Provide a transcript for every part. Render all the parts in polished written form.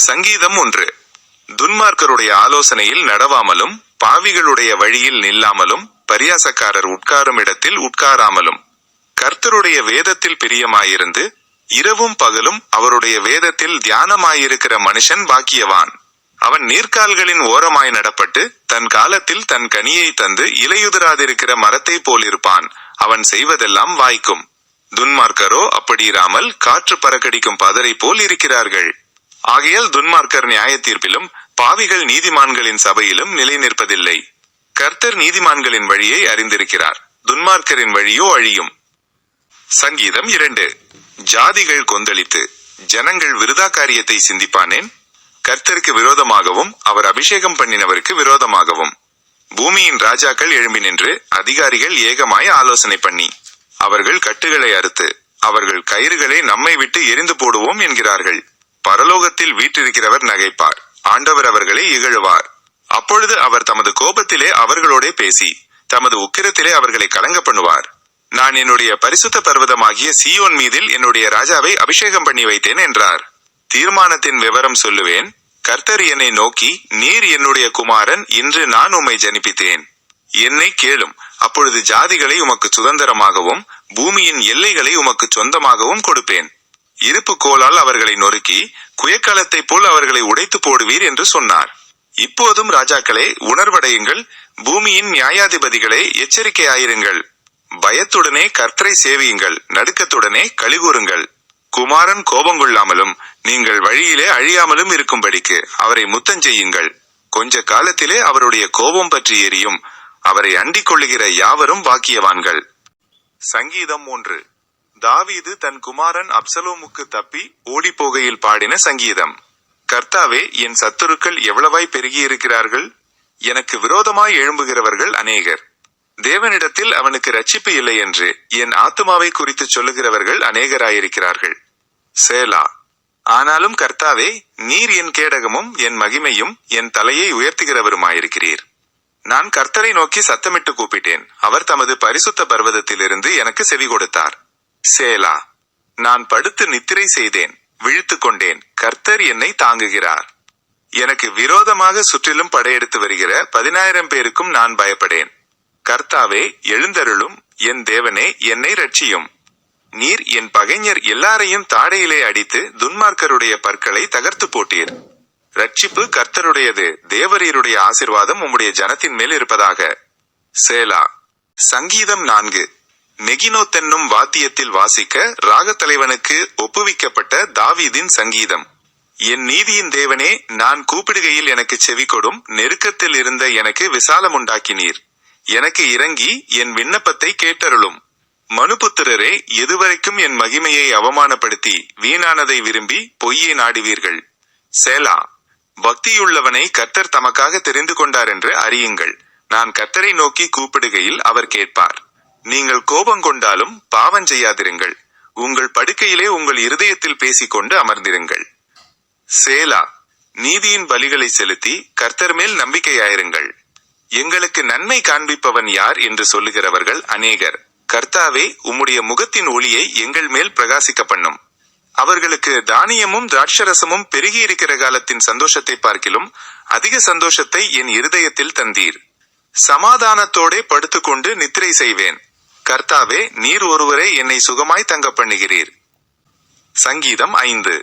சங்கீதம் 1. துன்மார்க்கருடைய ஆலோசனையில் நடவாமலும், பாவிகளுடைய வழியில் நில்லாமலும், பரியாசக்காரர் உட்காரும் இடத்தில் உட்காராமலும், கர்த்தருடைய வேதத்தில் பிரியமாயிருந்து இரவும் பகலும் அவருடைய வேதத்தில் தியானமாயிருக்கிற மனுஷன் பாக்கியவான். அவன் நீர்க்கால்களின் ஓரமாய் நடப்பட்டு தன் காலத்தில் தன் கனியை தந்து இலையுதிராதிருக்கிற மரத்தை போலிருப்பான். அவன் செய்வதெல்லாம் வாய்க்கும். துன்மார்க்கரோ அப்படியிராமல் காற்று பறக்கடிக்கும் பதரை போல் இருக்கிறார்கள். ஆகையால் துன்மார்க்கர் நியாய தீர்ப்பிலும் பாவிகள் நீதிமான்களின் சபையிலும் நிலை நிற்பதில்லை. கர்த்தர் நீதிமான்களின் வழியை அறிந்திருக்கிறார், துன்மார்க்கரின் வழியோ அழியும். சங்கீதம் 2. ஜாதிகள் கொந்தளித்து ஜனங்கள் விருதா காரியத்தை சிந்திப்பானேன்? கர்த்தருக்கு விரோதமாகவும் அவர் அபிஷேகம் பண்ணினவருக்கு விரோதமாகவும் பூமியின் ராஜாக்கள் எழும்பி நின்று அதிகாரிகள் ஏகமாய் ஆலோசனை பண்ணி அவர்கள் கட்டுகளை அறுத்து அவர்கள் கயிறுகளை நம்மை விட்டு எரிந்து போடுவோம் என்கிறார்கள். பரலோகத்தில் வீற்றிருக்கிறவர் நகைப்பார், ஆண்டவர் அவர்களை இகழுவார். அப்பொழுது அவர் தமது கோபத்திலே அவர்களோட பேசி தமது உக்கிரத்திலே அவர்களை கலங்க பண்ணுவார். நான் என்னுடைய பரிசுத்த பர்வதமாகிய சீயோன் மீதில் என்னுடைய ராஜாவை அபிஷேகம் பண்ணி வைத்தேன் என்றார். தீர்மானத்தின் விவரம் சொல்லுவேன். கர்த்தர் என்னை நோக்கி, நீர் என்னுடைய குமாரன், இன்று நான் உம்மை ஜனிப்பித்தேன். என்னை கேளும், அப்பொழுது ஜாதிகளை உமக்கு சுதந்திரமாகவும் பூமியின் எல்லைகளை உமக்கு சொந்தமாகவும் கொடுப்பேன். இருப்பு கோலால் அவர்களை நொறுக்கி குயக்காலத்தை போல் அவர்களை உடைத்து போடுவீர் என்று சொன்னார். இப்போதும் ராஜாக்களே உணர்வடையுங்கள், பூமியின் நியாயாதிபதிகளே எச்சரிக்கையாயிருங்கள். பயத்துடனே கர்த்தரை சேவியுங்கள், நடுக்கத்துடனே களிகூறுங்கள். குமாரன் கோபங்கொள்ளாமலும் நீங்கள் வழியிலே அழியாமலும் இருக்கும்படிக்கு அவரை முத்தஞ்செய்யுங்கள். கொஞ்ச காலத்திலே அவருடைய கோபம் பற்றி எரியும். அவரை அண்டிக் கொள்ளுகிற யாவரும் பாக்கியவான்கள். சங்கீதம் 3. தாவீது தன் குமாரன் அப்சலோமுக்கு தப்பி ஓடி போகையில் பாடின சங்கீதம். கர்த்தாவே, என் சத்துருக்கள் எவ்வளவாய் பெருகியிருக்கிறார்கள்! எனக்கு விரோதமாய் எழும்புகிறவர்கள் அநேகர். தேவனிடத்தில் அவனுக்கு ரட்சிப்பு இல்லை என்று என் ஆத்துமாவை குறித்து சொல்லுகிறவர்கள் அநேகராயிருக்கிறார்கள். சேலா. ஆனாலும் கர்த்தாவே, நீர் என் கேடகமும் என் மகிமையும் என் தலையை உயர்த்துகிறவருமாயிருக்கிறீர். நான் கர்த்தரை நோக்கி சத்தமிட்டு கூப்பிட்டேன், அவர் தமது பரிசுத்த பர்வதத்திலிருந்து எனக்கு செவி கொடுத்தார். சேலா. நான் படுத்து நித்திரை செய்தேன், விழித்து கொண்டேன், கர்த்தர் என்னை தாங்குகிறார். எனக்கு விரோதமாக சுற்றிலும் படையெடுத்து வருகிற 10,000 பேருக்கும் நான் பயப்படேன். கர்த்தாவே, எழுந்தருளும், என் தேவனே, என்னை ரட்சியும். நீர் என் பகைஞர் எல்லாரையும் தாடையிலே அடித்து துன்மார்க்கருடைய பற்களை தகர்த்து போட்டீர். ரட்சிப்பு கர்த்தருடையது, தேவரீருடைய ஆசீர்வாதம் உம்முடைய ஜனத்தின் மேல் இருப்பதாக. சேலா. சங்கீதம் 4. மெகினோத் என்னும் வாத்தியத்தில் வாசிக்க ராகத்தலைவனுக்கு ஒப்புவிக்கப்பட்ட தாவீதின் சங்கீதம். என் நீதியின் தேவனே, நான் கூப்பிடுகையில் எனக்கு செவி கொடும், நெருக்கத்தில் இருந்த எனக்கு விசாலமுண்டாக்கினீர். எனக்கு இறங்கி என் விண்ணப்பத்தை கேட்டருளும். மனுபுத்திரரே, எதுவரைக்கும் என் மகிமையை அவமானப்படுத்தி வீணானதை விரும்பி பொய்யை நாடுவீர்கள்? சேலா. பக்தியுள்ளவனை கர்த்தர் தமக்காக தெரிந்து கொண்டார் என்று அறியுங்கள். நான் கர்த்தரை நோக்கி கூப்பிடுகையில் அவர் கேட்பார். நீங்கள் கோபங்கொண்டாலும் பாவம் செய்யாதிருங்கள். உங்கள் படுக்கையிலே உங்கள் இருதயத்தில் பேசிக்கொண்டு அமர்ந்திருங்கள். சேலா. நீதியின் பலிகளை செலுத்தி கர்த்தர் மேல் நம்பிக்கையாயிருங்கள். எங்களுக்கு நன்மை காண்பிப்பவன் யார் என்று சொல்லுகிறவர்கள் அநேகர். கர்த்தாவே, உம்முடைய முகத்தின் ஒளியை எங்கள் மேல் பிரகாசிக்க பண்ணும். அவர்களுக்கு தானியமும் திராட்சரசமும் பெருகியிருக்கிற காலத்தின் சந்தோஷத்தை பார்க்கிலும் அதிக சந்தோஷத்தை என் இருதயத்தில் தந்தீர். சமாதானத்தோடே படுத்துக்கொண்டு நித்திரை செய்வேன். கர்த்தாவே, நீர் ஒருவரே என்னை சுகமாய் தங்க பண்ணுகிறீர். சங்கீதம் 5.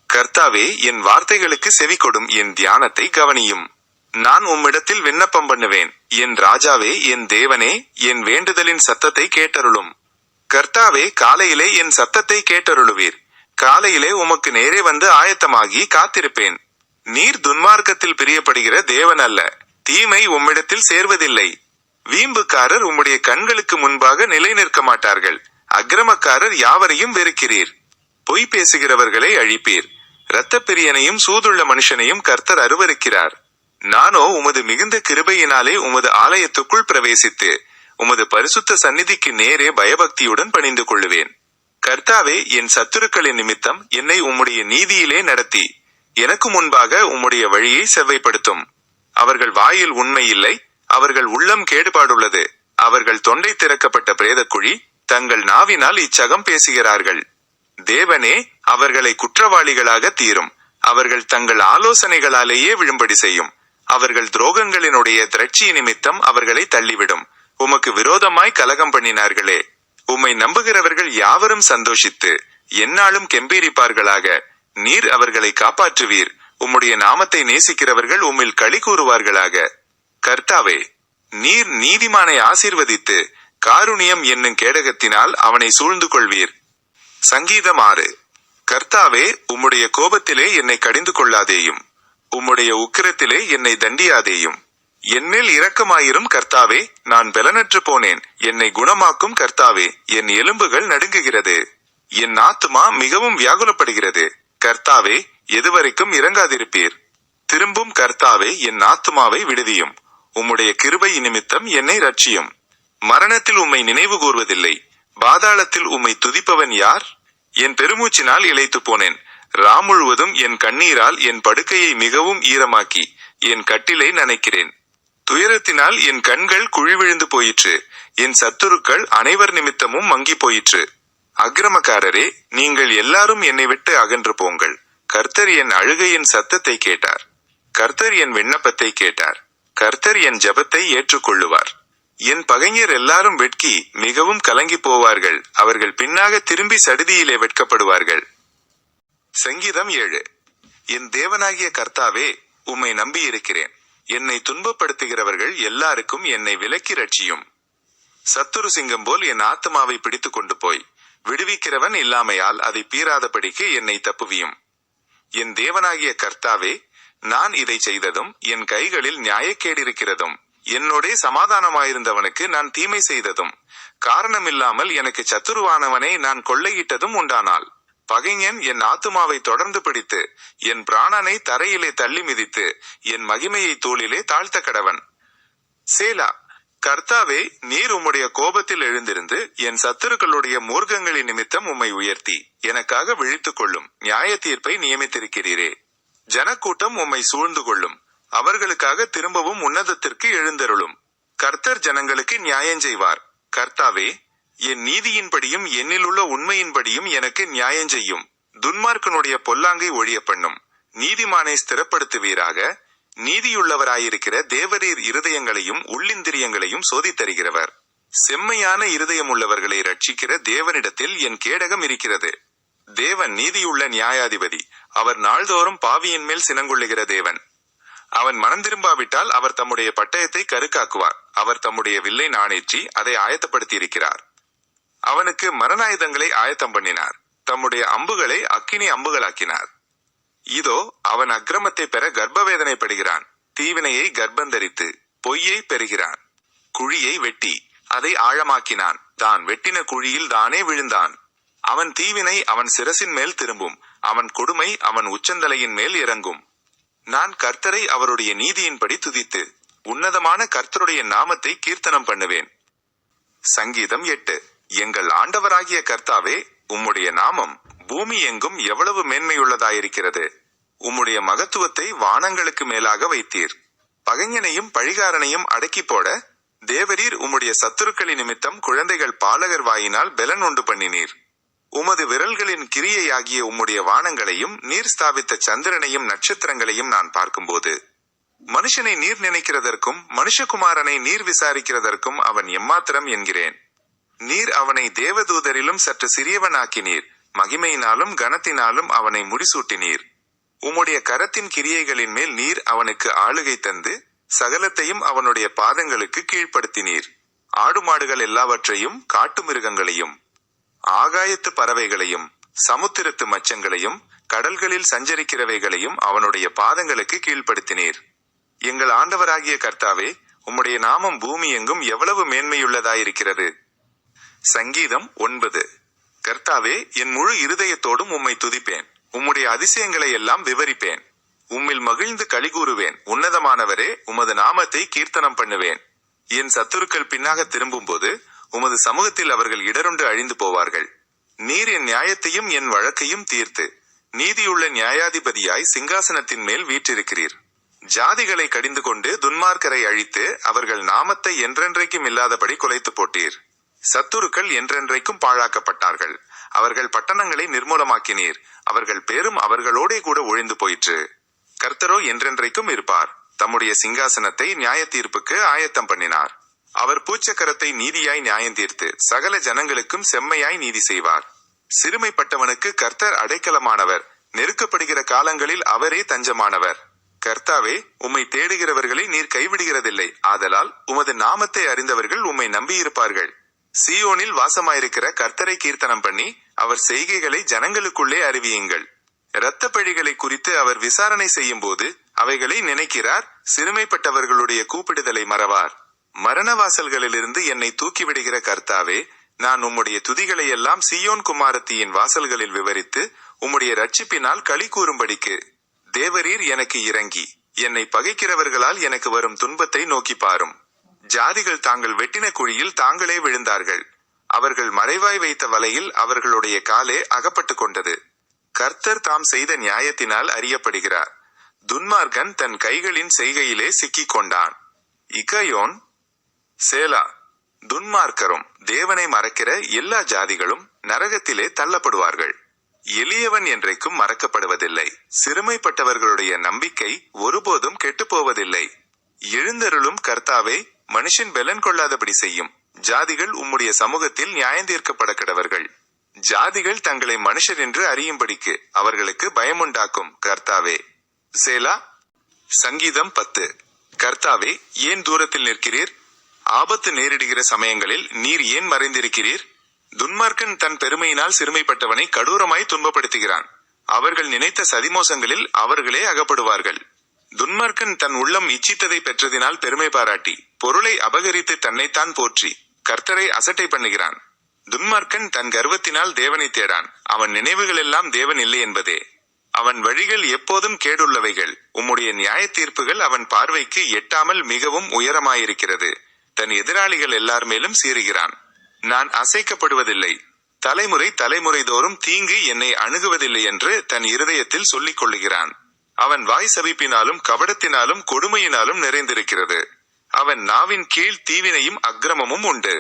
கர்த்தாவே, என் வார்த்தைகளுக்கு செவி கொடும், என் தியானத்தை கவனியும். நான் உம்மிடத்தில் விண்ணப்பம் பண்ணுவேன். என் ராஜாவே, என் தேவனே, என் வேண்டுதலின் சத்தத்தை கேட்டருளும். கர்த்தாவே, காலையிலே என் சத்தத்தை கேட்டருளுவீர். காலையிலே உமக்கு நேரே வந்து ஆயத்தமாகி காத்திருப்பேன். நீர் துன்மார்க்கத்தில் பிரியப்படுகிற தேவன் அல்ல, தீமை உம்மிடத்தில் சேர்வதில்லை. வீம்புக்காரர் உம்முடைய கண்களுக்கு முன்பாக நிலை நிற்க மாட்டார்கள். அக்கிரமக்காரர் யாவரையும் வெறுக்கிறீர். பொய் பேசுகிறவர்களை அழிப்பீர். இரத்தப்பிரியனையும் சூதுள்ள மனுஷனையும் கர்த்தர் அருவருக்கிறார். நானோ உமது மிகுந்த கிருபையினாலே உமது ஆலயத்துக்குள் பிரவேசித்து உமது பரிசுத்த சந்நிதிக்கு நேரே பயபக்தியுடன் பணிந்து கொள்ளுவேன். கர்த்தாவே, என் சத்துருக்களின் நிமித்தம் என்னை உம்முடைய நீதியிலே நடத்தி எனக்கு முன்பாக உம்முடைய வழியை செவ்வைப்படுத்தும். அவர்கள் வாயில் உண்மை இல்லை, அவர்கள் உள்ளம் கேடுபாடுள்ளது. அவர்கள் தொண்டை திறக்கப்பட்ட பிரேதக்குழி, தங்கள் நாவினால் இச்சகம் பேசுகிறார்கள். தேவனே, அவர்களை குற்றவாளிகளாக தீரும். அவர்கள் தங்கள் ஆலோசனைகளாலேயே விழும்படி செய்யும். அவர்கள் துரோகங்களினுடைய திரட்சி நிமித்தம் அவர்களை தள்ளிவிடும். உமக்கு விரோதமாய் கலகம் பண்ணினார்களே. உம்மை நம்புகிறவர்கள் யாவரும் சந்தோஷித்து எந்நாளும் கெம்பீரிப்பார்களாக. நீர் அவர்களை காப்பாற்றுவீர். உம்முடைய நாமத்தை நேசிக்கிறவர்கள் உம்மில் களி கூறுவார்களாக. கர்த்தாவே, நீர் நீதிமானை ஆசீர்வதித்து காருணியம் என்னும் கேடகத்தினால் அவனை சூழ்ந்து கொள்வீர். சங்கீதம் 6. கர்த்தாவே, உம்முடைய கோபத்திலே என்னை கடிந்து கொள்ளாதேயும். உம்முடைய உக்கிரத்திலே என்னை தண்டியாதேயும். என்மேல் இரக்கமாயிரும் கர்த்தாவே. நான் பலனற்று போனேன். என்னை குணமாக்கும் கர்த்தாவே. என் எலும்புகள் நடுங்குகிறது. என் ஆத்துமா மிகவும் வியாகுலப்படுகிறது. கர்த்தாவே, எதுவரைக்கும் இறங்காதிருப்பீர்? திரும்பும் கர்த்தாவே, என் ஆத்துமாவை விடுவியும். உம்முடைய கிருபை நிமித்தம் என்னை ரட்சியும். மரணத்தில் உம்மை நினைவு கூர்வதில்லை. பாதாளத்தில் உம்மை துதிப்பவன் யார்? என் பெருமூச்சினால் இளைத்து போனேன். முழுவதும் என் கண்ணீரால் என் படுக்கையை மிகவும் ஈரமாக்கி என் கட்டிலை நனைக்கிறேன். துயரத்தினால் என் கண்கள் குழிவிழுந்து போயிற்று. என் சத்துருக்கள் அனைவர் நிமித்தமும் மங்கி போயிற்று. அக்கிரமக்காரரே, நீங்கள் எல்லாரும் என்னை விட்டு அகன்று போங்கள். கர்த்தர் என் அழுகையின் சத்தத்தை கேட்டார். கர்த்தர் என் விண்ணப்பத்தை கேட்டார். கர்த்தர் என் ஜெபத்தை ஏற்றுக்கொள்ளுவார். என் பகைஞர் எல்லாரும் வெட்கி மிகவும் கலங்கி போவார்கள். அவர்கள் பின்னாக திரும்பி சடுதியிலே வெட்கப்படுவார்கள். சங்கீதம் 7. என் தேவனாகிய கர்த்தாவே, உம்மை நம்பியிருக்கிறேன். என்னை துன்பப்படுத்துகிறவர்கள் எல்லாருக்கும் என்னை விலக்கி ரட்சியும். சத்துரு சிங்கம் போல் என் ஆத்மாவை பிடித்து கொண்டு போய் விடுவிக்கிறவன் இல்லாமையால் அதை பீறாதபடிக்கு என்னை தப்புவியும். என் தேவனாகிய கர்த்தாவே, நான் இதை செய்ததும் என் கைகளில் நியாயக்கேடிருக்கிறதும் என்னோடே சமாதானமாயிருந்தவனுக்கு நான் தீமை செய்ததும் காரணமில்லாமல் எனக்கு சத்துருவானவனை நான் கொள்ளையிட்டதும் உண்டானால், பகைஞன் என் ஆத்துமாவை தொடர்ந்து பிடித்து என் பிராணனை தரையிலே தள்ளி மிதித்து என் மகிமையை தோளிலே தாழ்த்த கடவன். சேலா. கர்த்தாவே, நீர் உம்முடைய கோபத்தில் எழுந்திருந்து என் சத்துருக்களுடைய மூர்க்கங்களின் நிமித்தம் உம்மை உயர்த்தி எனக்காக விழித்துக் கொள்ளும் நியாய தீர்ப்பை நியமித்திருக்கிறீரே. ஜனக்கூட்டம் உம்மை சூழ்ந்து கொள்ளும். அவர்களுக்காக திரும்பவும் உன்னதத்திற்கு எழுந்தருளும். கர்த்தர் ஜனங்களுக்கு நியாயஞ்செய்வார். கர்த்தாவே, என் நீதியின்படியும் என்னிலுள்ள உண்மையின்படியும் எனக்கு நியாயஞ்செய்யும். துன்மார்க்கனுடைய பொல்லாங்கை ஒழிய பண்ணும். நீதிமானை ஸ்திரப்படுத்துவீராக. நீதியுள்ளவராயிருக்கிற தேவரீர் இருதயங்களையும் உள்ளிந்திரியங்களையும் சோதித்தருகிறவர். செம்மையான இருதயமுள்ளவர்களை ரட்சிக்கிற தேவனிடத்தில் என் கேடகம் இருக்கிறது. தேவன் நீதியுள்ள நியாயாதிபதி. அவர் நாள்தோறும் பாவியின் மேல் சினங்கொள்ளுகிற தேவன். அவன் மனம் திரும்பாவிட்டால் அவர் தம்முடைய பட்டயத்தை கருக்காக்குவார். அவர் தம்முடைய வில்லை நாணேற்றி அதை ஆயத்தப்படுத்தியிருக்கிறார். அவனுக்கு மரணாயுதங்களை ஆயத்தம் பண்ணினார். தம்முடைய அம்புகளை அக்கினி அம்புகளாக்கினார். இதோ, அவன் அக்கிரமத்தை பெற கர்ப்பவேதனைப்படுகிறான். தீவினையை கர்ப்பந்தரித்து பொய்யை பெறுகிறான். குழியை வெட்டி அதை ஆழமாக்கினான். தான் வெட்டின குழியில் தானே விழுந்தான். அவன் தீவினை அவன் சிரசின் மேல் திரும்பும். அவன் கொடுமை அவன் உச்சந்தலையின் மேல் இறங்கும். நான் கர்த்தரை அவருடைய நீதியின்படி துதித்து உன்னதமான கர்த்தருடைய நாமத்தை கீர்த்தனம் பண்ணுவேன். சங்கீதம் 8. எங்கள் ஆண்டவராகிய கர்த்தாவே, உம்முடைய நாமம் பூமி எங்கும் எவ்வளவு மேன்மையுள்ளதாயிருக்கிறது. உம்முடைய மகத்துவத்தை வானங்களுக்கு மேலாக வைத்தீர். பகைஞனையும் பழிகாரனையும் அடக்கி போட தேவரீர் உம்முடைய சத்துருக்களின் நிமித்தம் குழந்தைகள் பாலகர் வாயினால் பெலன் உண்டு பண்ணினீர். உமது விரல்களின் கிரியையாகிய உம்முடைய வானங்களையும் நீர் ஸ்தாபித்த சந்திரனையும் நட்சத்திரங்களையும் நான் பார்க்கும்போது, மனுஷனை நீர் நினைக்கிறதற்கும் மனுஷகுமாரனை நீர் விசாரிக்கிறதற்கும் அவன் எம்மாத்திரம் என்கிறேன். நீர் அவனை தேவதூதரிலும் சற்று சிறியவனாக்கினீர். மகிமையினாலும் கனத்தினாலும் அவனை முடிசூட்டினீர். உம்முடைய கரத்தின் கிரியைகளின் மேல் நீர் அவனுக்கு ஆளுகை தந்து சகலத்தையும் அவனுடைய பாதங்களுக்கு கீழ்ப்படுத்தினீர். ஆடு மாடுகள் எல்லாவற்றையும் காட்டு மிருகங்களையும் ஆகாயத்து பறவைகளையும் சமுத்திரத்து மச்சங்களையும் கடல்களில் சஞ்சரிக்கிறவைகளையும் அவனுடைய பாதங்களுக்கு கீழ்ப்படுத்தினீர். எங்கள் ஆண்டவராகிய கர்த்தாவே, உம்முடைய நாமம் பூமி எங்கும் எவ்வளவு மேன்மையுள்ளதாயிருக்கிறது. சங்கீதம் 9. கர்த்தாவே, என் முழு இருதயத்தோடும் உம்மை துதிப்பேன். உம்முடைய அதிசயங்களை எல்லாம் விவரிப்பேன். உம்மில் மகிழ்ந்து களிகூறுவேன். உன்னதமானவரே, உமது நாமத்தை கீர்த்தனம் பண்ணுவேன். என் சத்துருக்கள் பின்னாக திரும்பும் போது உமது சமூகத்தில் அவர்கள் இடருண்டு அழிந்து போவார்கள். நீர் என் நியாயத்தையும் என் வழக்கையும் தீர்த்து நீதியுள்ள நியாயாதிபதியாய் சிங்காசனத்தின் மேல் வீற்றிருக்கிறீர். ஜாதிகளை கடிந்து கொண்டு துன்மார்க்கரை அழித்து அவர்கள் நாமத்தை என்றென்றைக்கும் இல்லாதபடி குலைத்து போட்டீர். சத்துருக்கள் என்றென்றைக்கும் பாழாக்கப்பட்டார்கள். அவர்கள் பட்டணங்களை நிர்மூலமாக்கினீர். அவர்கள் பேரும் அவர்களோடே கூட ஒழிந்து போயிற்று. கர்த்தரோ என்றென்றைக்கும் இருப்பார். தம்முடைய சிங்காசனத்தை நியாய தீர்ப்புக்கு ஆயத்தம் பண்ணினார். அவர் பூச்சக்கரத்தை நீதியாய் நியாயந்தீர்த்து சகல ஜனங்களுக்கும் செம்மையாய் நீதி செய்வார். சிறுமைப்பட்டவனுக்கு கர்த்தர் அடைக்கலமானவர். நெருக்கப்படுகிற காலங்களில் அவரே தஞ்சமானவர். கர்த்தாவே, உம்மை தேடுகிறவர்களை நீர் கைவிடுகிறதில்லை. ஆதலால் உமது நாமத்தை அறிந்தவர்கள் உம்மை நம்பியிருப்பார்கள். சீயோனில் வாசமாயிருக்கிற கர்த்தரை கீர்த்தனம் பண்ணி அவர் செய்கைகளை ஜனங்களுக்குள்ளே அறிவியுங்கள். இரத்த பழிகளை குறித்து அவர் விசாரணை செய்யும் போது அவைகளை நினைக்கிறார். சிறுமைப்பட்டவர்களுடைய கூப்பிடுதலை மறவார். மரண வாசல்களிலிருந்து என்னை தூக்கிவிடுகிற கர்த்தாவே, நான் உம்முடைய துதிகளை எல்லாம் சீயோன் குமாரத்தியின் வாசல்களில் விவரித்து உம்முடைய ரட்சிப்பினால் களி கூறும்படிக்கு தேவரீர் எனக்கு இறங்கி என்னை பகைக்கிறவர்களால் எனக்கு வரும் துன்பத்தை நோக்கி பாரும். ஜாதிகள் தாங்கள் வெட்டின குழியில் தாங்களே விழுந்தார்கள். அவர்கள் மறைவாய் வைத்த வலையில் அவர்களுடைய காலே அகப்பட்டு கொண்டது. கர்த்தர் தாம் செய்த நியாயத்தினால் அறியப்படுகிறார். துன்மார்க்கன் தன் கைகளின் செய்கையிலே சிக்கிக் கொண்டான். இகயோன் சேலா. துன்மார்க்கரும் தேவனை மறக்கிற எல்லா ஜாதிகளும் நரகத்திலே தள்ளப்படுவார்கள். எளியவன் என்றைக்கும் மறக்கப்படுவதில்லை. சிறுமைப்பட்டவர்களுடைய நம்பிக்கை ஒருபோதும் கெட்டுப்போவதில்லை. எழுந்தருளும் கர்த்தாவே, மனுஷன் பெலன் கொள்ளாதபடி செய்யும். ஜாதிகள் உம்முடைய சமூகத்தில் நியாயந்தீர்க்கப்பட கடவர்கள். ஜாதிகள் தங்களை மனுஷர் என்று அறியும்படிக்கு அவர்களுக்கு பயமுண்டாக்கும் கர்த்தாவே. சேலா. சங்கீதம் 10. கர்த்தாவே, ஏன் தூரத்தில் நிற்கிறீர்? ஆபத்து நேரிடுகிற சமயங்களில் நீர் ஏன் மறைந்திருக்கிறீர்? துன்மார்க்கன் தன் பெருமையினால் சிறுமைப்பட்டவனை கடூரமாய் துன்பப்படுத்துகிறான். அவர்கள் நினைத்த சதிமோசங்களில் அவர்களே அகப்படுவார்கள். துன்மார்க்கன் தன் உள்ளம் இச்சித்ததை பெற்றதினால் பெருமை பாராட்டி பொருளை அபகரித்து தன்னைத்தான் போற்றி கர்த்தரை அசட்டை பண்ணுகிறான். துன்மார்க்கன் தன் கர்வத்தினால் தேவனை தேடான். அவன் நினைவுகள் எல்லாம் தேவன் இல்லை என்பதே. அவன் வழிகள் எப்போதும் கேடுள்ளவைகள். உம்முடைய நியாய தீர்ப்புகள் அவன் பார்வைக்கு எட்டாமல் மிகவும் உயரமாயிருக்கிறது. தன் எதிராளிகள் எல்லார் மேலும் சீறுகிறான். நான் அசைக்கப்படுவதில்லை. தலைமுறை தலைமுறை தோறும் தீங்கு என்னை அணுகுவதில்லை என்று தன் இருதயத்தில் சொல்லிக் கொள்ளுகிறான். அவன் வாய் சபிப்பினாலும் கபடத்தினாலும் கொடுமையினாலும் நிறைந்திருக்கிறது. அவன் நாவின் கீழ் தீவினையும் அக்கிரமமும் உண்டு.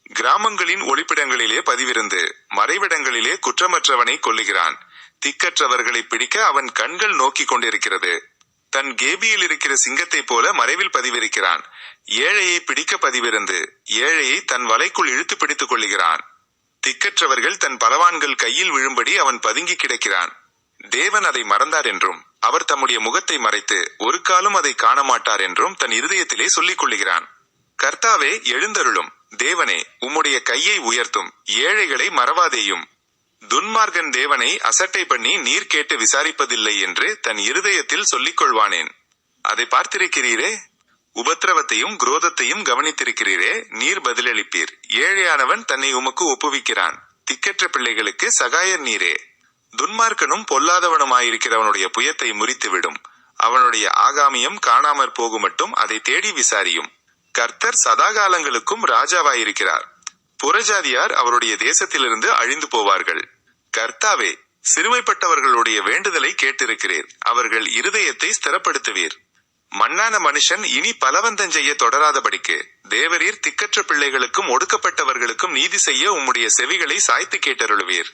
கிராமங்களின் ஒளிப்பிடங்களிலே பதிவிருந்து மறைவிடங்களிலே குற்றமற்றவனை கொல்லுகிறான். திக்கற்றவர்களை பிடிக்க அவன் கண்கள் நோக்கி கொண்டிருக்கிறது. தன் கேபியில் இருக்கிற சிங்கத்தை போல மறைவில் பதிவிருக்கிறான். ஏழையை பிடிக்க பதிவிருந்து ஏழையை தன் வலைக்குள் இழுத்து பிடித்துக் கொள்ளுகிறான். திக்கற்றவர்கள் தன் பலவான்கள் கையில் விழும்படி அவன் பதுங்கி கிடக்கிறான். தேவன் அதை மறந்தார் என்றும் அவர் தம்முடைய முகத்தை மறைத்து ஒரு காலம் அதை காண மாட்டார் என்றும் தன் இருதயத்திலே சொல்லிக் கொள்ளுகிறான். கர்த்தாவே, எழுந்தருளும். தேவனே, உம்முடைய கையை உயர்த்தும். ஏழைகளை மறவாதேயும். துன்மார்கன் தேவனை அசட்டை பண்ணி நீர் கேட்டு விசாரிப்பதில்லை என்று தன் இருதயத்தில் சொல்லிக் கொள்வானேன். அதை பார்த்திருக்கிறீரே. உபத்திரவத்தையும் குரோதத்தையும் கவனித்திருக்கிறீரே. நீர் பதிலளிப்பீர். ஏழையானவன் தன்னை உமக்கு ஒப்புவிக்கிறான். திக்கற்ற பிள்ளைகளுக்கு சகாயர் நீரே. துன்மார்க்கனும் பொல்லாதவனுமாயிருக்கிறவனுடைய புயத்தை முறித்துவிடும். அவனுடைய ஆகாமியம் காணாமற் போகுமட்டும் அதை தேடி விசாரியும். கர்த்தர் சதாகாலங்களுக்கும் ராஜாவாயிருக்கிறார். புறஜாதியார் அவருடைய தேசத்திலிருந்து அழிந்து போவார்கள். கர்த்தாவே, சிறுமைப்பட்டவர்களுடைய வேண்டுதலை கேட்டிருக்கிறீர். அவர்கள் இருதயத்தை ஸ்திரப்படுத்துவீர். மண்ணான மனுஷன் இனி பலவந்தம் செய்ய தொடராதபடிக்கு தேவரீர் திக்கற்ற பிள்ளைகளுக்கும் ஒடுக்கப்பட்டவர்களுக்கும் நீதி செய்ய உம்முடைய செவிகளை சாய்த்து கேட்டருளுவீர்.